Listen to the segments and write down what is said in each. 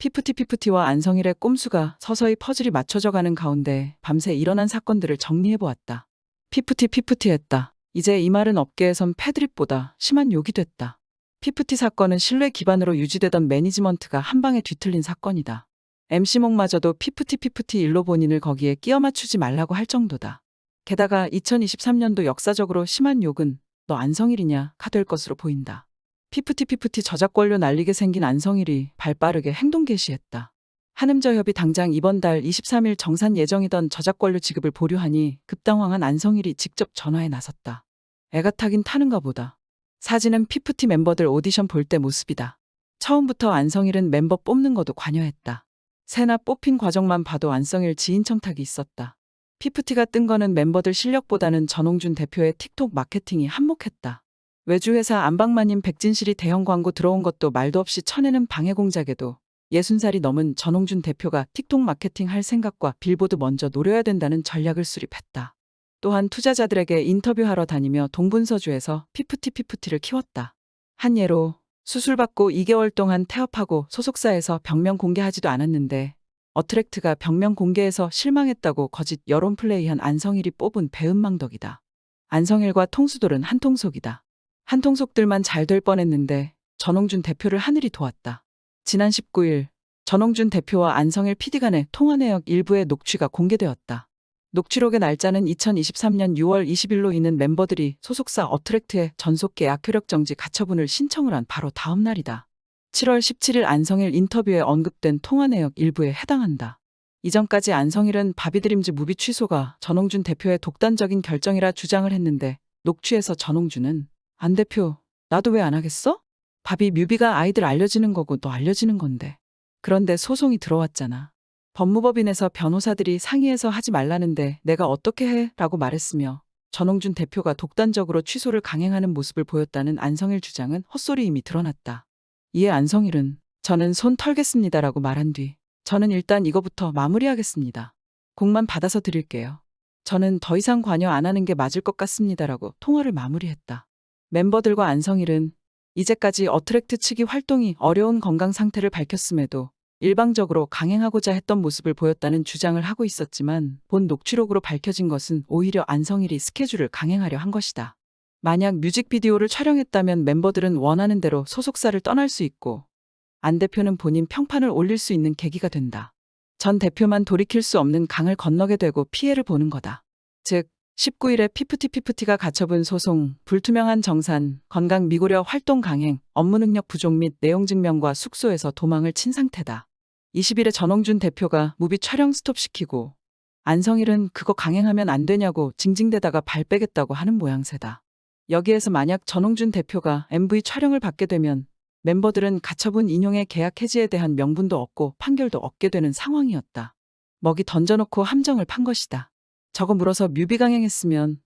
피프티피프티와 안성일의 꼼수가 서서히 퍼즐이 맞춰져 가는 가운데 밤새 일어난 사건들을 정리해보았다. 피프티피프티했다. 이제 이 말은 업계에선 패드립보다 심한 욕이 됐다. 피프티 사건은 신뢰 기반으로 유지되던 매니지먼트가 한 방에 뒤틀린 사건이다. MC몽마저도 피프티피프티 일로 본인을 거기에 끼워 맞추지 말라고 할 정도다. 게다가 2023년도 역사적으로 심한 욕은 너 안성일이냐?가 될 것으로 보인다. 피프티피프티 저작권료 날리게 생긴 안성일이 발빠르게 행동 개시했다. 한음저협이 당장 이번 달 23일 정산 예정이던 저작권료 지급을 보류하니 급당황한 안성일이 직접 전화에 나섰다. 애가 타긴 타는가 보다. 사진은 피프티 멤버들 오디션 볼 때 모습이다. 처음부터 안성일은 멤버 뽑는 것도 관여했다. 새나 뽑힌 과정만 봐도 안성일 지인 청탁이 있었다. 피프티가 뜬 거는 멤버들 실력보다는 전홍준 대표의 틱톡 마케팅이 한몫했다. 외주회사 안방마님 백진실이 대형 광고 들어온 것도 말도 없이 쳐내는 방해공작에도 60살이 넘은 전홍준 대표가 틱톡 마케팅 할 생각과 빌보드 먼저 노려야 된다는 전략을 수립했다. 또한 투자자들에게 인터뷰하러 다니며 동분서주에서 피프티피프티를 키웠다. 한 예로 수술받고 2개월 동안 태업하고 소속사에서 병명 공개하지도 않았는데 어트랙트가 병명 공개해서 실망했다고 거짓 여론 플레이한 안성일이 뽑은 배은망덕이다. 안성일과 통수돌은 한통속이다. 한통속들만 잘 될 뻔했는데 전홍준 대표를 하늘이 도왔다. 지난 19일 전홍준 대표와 안성일 PD 간의 통화 내역 일부의 녹취가 공개되었다. 녹취록의 날짜는 2023년 6월 20일로 있는 멤버들이 소속사 어트랙트에 전속계약 효력정지 가처분을 신청을 한 바로 다음 날이다. 7월 17일 안성일 인터뷰에 언급된 통화 내역 일부에 해당한다. 이전까지 안성일은 바비드림즈 무비 취소가 전홍준 대표의 독단적인 결정이라 주장을 했는데 녹취에서 전홍준은 안 대표, 나도 왜 안 하겠어? 바비 뮤비가 아이들 알려지는 거고 너 알려지는 건데. 그런데 소송이 들어왔잖아. 법무법인에서 변호사들이 상의해서 하지 말라는데 내가 어떻게 해? 라고 말했으며 전홍준 대표가 독단적으로 취소를 강행하는 모습을 보였다는 안성일 주장은 헛소리임이 드러났다. 이에 안성일은 저는 손 털겠습니다라고 말한 뒤 저는 일단 이거부터 마무리하겠습니다. 곡만 받아서 드릴게요. 저는 더 이상 관여 안 하는 게 맞을 것 같습니다라고 통화를 마무리했다. 멤버들과 안성일은 이제까지 어트랙트 측이 활동이 어려운 건강 상태를 밝혔음에도 일방적으로 강행하고자 했던 모습을 보였다는 주장을 하고 있었지만 본 녹취록으로 밝혀진 것은 오히려 안성일이 스케줄을 강행하려 한 것이다. 만약 뮤직비디오를 촬영했다면 멤버들은 원하는 대로 소속사를 떠날 수 있고 안 대표는 본인 평판을 올릴 수 있는 계기가 된다. 전 대표만 돌이킬 수 없는 강을 건너게 되고 피해를 보는 거다. 즉 19일에 피프티피프티가 가처분 소송, 불투명한 정산, 건강 미고려 활동 강행, 업무 능력 부족 및 내용 증명과 숙소에서 도망을 친 상태다. 20일에 전홍준 대표가 무비 촬영 스톱시키고 안성일은 그거 강행하면 안 되냐고 징징대다가 발 빼겠다고 하는 모양새다. 여기에서 만약 전홍준 대표가 MV 촬영을 받게 되면 멤버들은 가처분 인용의 계약 해지에 대한 명분도 없고 판결도 얻게 되는 상황이었다. 먹이 던져놓고 함정을 판 것이다. 저거 물어서 뮤비 강행했으면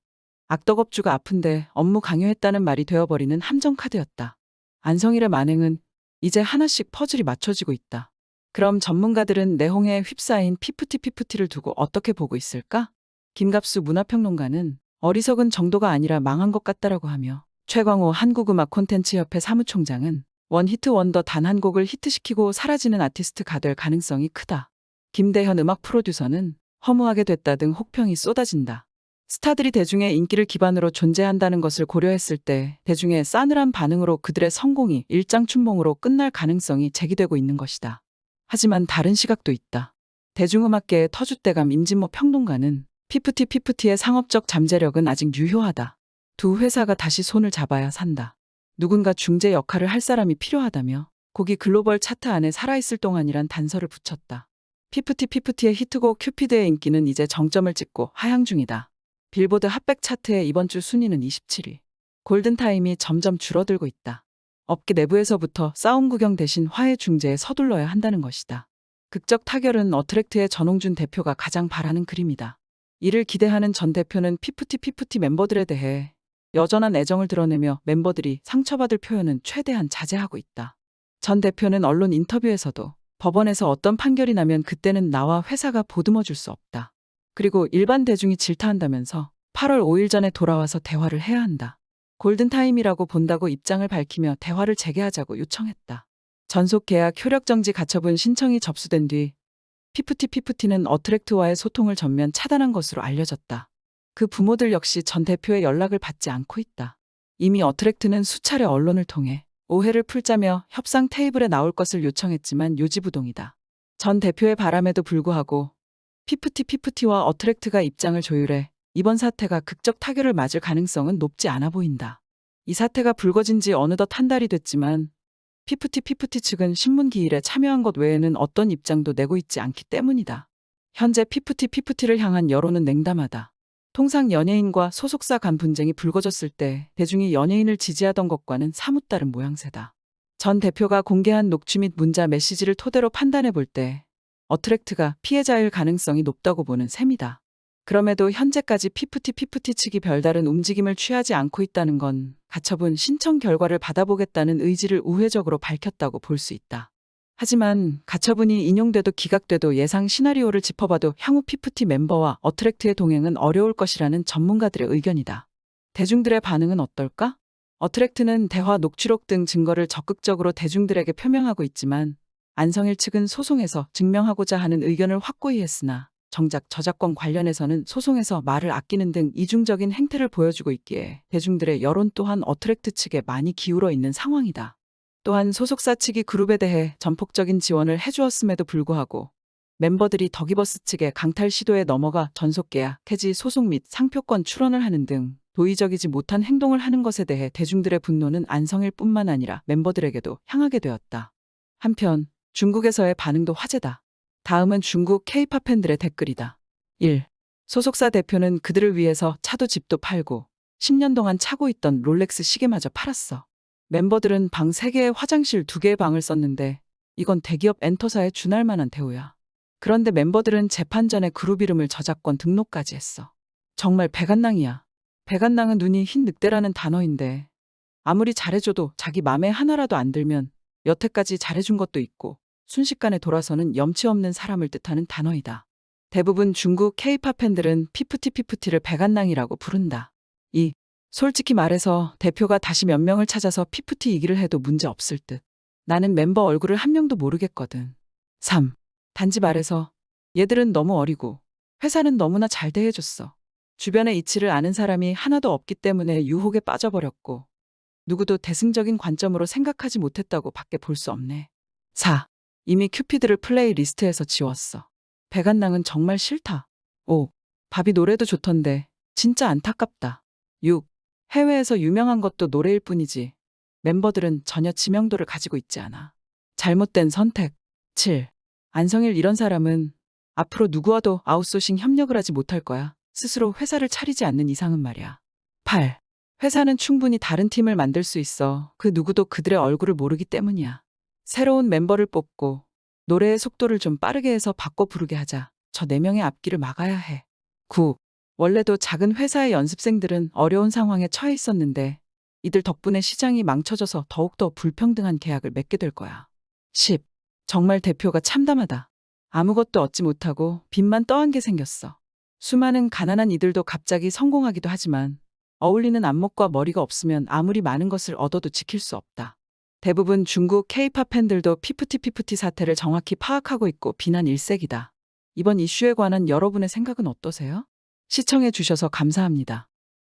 악덕업주가 아픈데 업무 강요했다는 말이 되어버리는 함정 카드였다. 안성일의 만행은 이제 하나씩 퍼즐이 맞춰지고 있다. 그럼 전문가들은 내홍에 휩싸인 피프티피프티를 두고 어떻게 보고 있을까? 김갑수 문화평론가는 어리석은 정도가 아니라 망한 것 같다라고 하며 최광호 한국음악콘텐츠협회 사무총장은 원히트 원더 단 한 곡을 히트시키고 사라지는 아티스트가 될 가능성이 크다. 김대현 음악 프로듀서는 허무하게 됐다 등 혹평이 쏟아진다. 스타들이 대중의 인기를 기반으로 존재한다는 것을 고려했을 때 대중의 싸늘한 반응으로 그들의 성공이 일장춘몽으로 끝날 가능성이 제기되고 있는 것이다. 하지만 다른 시각도 있다. 대중음악계의 터줏대감 임진모 평론가는 피프티피프티의 상업적 잠재력은 아직 유효하다. 두 회사가 다시 손을 잡아야 산다. 누군가 중재 역할을 할 사람이 필요하다며 곡이 글로벌 차트 안에 살아있을 동안이란 단서를 붙였다. 피프티피프티의 히트곡 큐피드의 인기는 이제 정점을 찍고 하향 중이다. 빌보드 핫백 차트의 이번 주 순위는 27위. 골든타임이 점점 줄어들고 있다. 업계 내부에서부터 싸움 구경 대신 화해 중재에 서둘러야 한다는 것이다. 극적 타결은 어트랙트의 전홍준 대표가 가장 바라는 그림이다. 이를 기대하는 전 대표는 피프티피프티 멤버들에 대해 여전한 애정을 드러내며 멤버들이 상처받을 표현은 최대한 자제하고 있다. 전 대표는 언론 인터뷰에서도 법원에서 어떤 판결이 나면 그때는 나와 회사가 보듬어 줄 수 없다. 그리고 일반 대중이 질타한다면서 8월 5일 전에 돌아와서 대화를 해야 한다. 골든타임이라고 본다고 입장을 밝히며 대화를 재개하자고 요청했다. 전속 계약 효력정지 가처분 신청이 접수된 뒤 피프티는 어트랙트와의 소통을 전면 차단한 것으로 알려졌다. 그 부모들 역시 전 대표의 연락을 받지 않고 있다. 이미 어트랙트는 수차례 언론을 통해 오해를 풀자며 협상 테이블에 나올 것을 요청했지만 요지부동이다. 전 대표의 바람에도 불구하고 피프티와 어트랙트가 입장을 조율해 이번 사태가 극적 타결을 맞을 가능성은 높지 않아 보인다. 이 사태가 불거진 지 어느덧 한 달이 됐지만 피프티 측은 신문 기일에 참여한 것 외에는 어떤 입장도 내고 있지 않기 때문이다. 현재 피프티를 향한 여론은 냉담하다. 통상 연예인과 소속사 간 분쟁이 불거졌을 때 대중이 연예인을 지지하던 것과는 사뭇 다른 모양새다. 전 대표가 공개한 녹취 및 문자 메시지를 토대로 판단해 볼 때 어트랙트가 피해자일 가능성이 높다고 보는 셈이다. 그럼에도 현재까지 피프티 측이 별다른 움직임을 취하지 않고 있다는 건 가처분 신청 결과를 받아보겠다는 의지를 우회적으로 밝혔다고 볼 수 있다. 하지만 가처분이 인용돼도 기각돼도 예상 시나리오를 짚어봐도 향후 피프티 멤버와 어트랙트의 동행은 어려울 것이라는 전문가들의 의견이다. 대중들의 반응은 어떨까? 어트랙트는 대화 녹취록 등 증거를 적극적으로 대중들에게 표명하고 있지만 안성일 측은 소송에서 증명하고자 하는 의견을 확고히 했으나 정작 저작권 관련해서는 소송에서 말을 아끼는 등 이중적인 행태를 보여주고 있기에 대중들의 여론 또한 어트랙트 측에 많이 기울어 있는 상황이다. 또한 소속사 측이 그룹에 대해 전폭적인 지원을 해주었음에도 불구하고 멤버들이 더기버스 측의 강탈 시도에 넘어가 전속계약 해지 소송 및 상표권 출원을 하는 등 도의적이지 못한 행동을 하는 것에 대해 대중들의 분노는 안성일 뿐만 아니라 멤버들에게도 향하게 되었다. 한편 중국에서의 반응도 화제다. 다음은 중국 K-팝 팬들의 댓글이다. 1. 소속사 대표는 그들을 위해서 차도 집도 팔고 10년 동안 차고 있던 롤렉스 시계마저 팔았어. 멤버들은 방 3개에 화장실 2개의 방을 썼는데 이건 대기업 엔터사에 준할 만한 대우야. 그런데 멤버들은 재판 전에 그룹 이름을 저작권 등록까지 했어. 정말 백안낭이야. 백안낭은 눈이 흰 늑대라는 단어인데 아무리 잘해줘도 자기 맘에 하나라도 안 들면 여태까지 잘해준 것도 있고 순식간에 돌아서는 염치 없는 사람을 뜻하는 단어이다. 대부분 중국 K-팝 팬들은 피프티를 백안낭이라고 부른다. 2. 솔직히 말해서 대표가 다시 몇 명을 찾아서 피프티 이기를 해도 문제 없을 듯. 나는 멤버 얼굴을 한 명도 모르겠거든. 3. 단지 말해서 얘들은 너무 어리고 회사는 너무나 잘 대해줬어. 주변에 이치를 아는 사람이 하나도 없기 때문에 유혹에 빠져버렸고 누구도 대승적인 관점으로 생각하지 못했다고 밖에 볼 수 없네. 4. 이미 큐피드를 플레이리스트에서 지웠어. 백안낭은 정말 싫다. 5. 바비 노래도 좋던데 진짜 안타깝다. 6. 해외에서 유명한 것도 노래일 뿐이지 멤버들은 전혀 지명도를 가지고 있지 않아. 잘못된 선택. 7. 안성일 이런 사람은 앞으로 누구와도 아웃소싱 협력을 하지 못할 거야. 스스로 회사를 차리지 않는 이상은 말이야. 8. 회사는 충분히 다른 팀을 만들 수 있어. 그 누구도 그들의 얼굴을 모르기 때문이야. 새로운 멤버를 뽑고 노래의 속도를 좀 빠르게 해서 바꿔 부르게 하자. 저 4명의 앞길을 막아야 해. 9. 원래도 작은 회사의 연습생들은 어려운 상황에 처해 있었는데 이들 덕분에 시장이 망쳐져서 더욱더 불평등한 계약을 맺게 될 거야. 10. 정말 대표가 참담하다. 아무것도 얻지 못하고 빚만 떠안게 생겼어. 수많은 가난한 이들도 갑자기 성공하기도 하지만 어울리는 안목과 머리가 없으면 아무리 많은 것을 얻어도 지킬 수 없다. 대부분 중국 K-팝 팬들도 피프티 사태를 정확히 파악하고 있고 비난 일색이다. 이번 이슈에 관한 여러분의 생각은 어떠세요? 시청해 주셔서 감사합니다.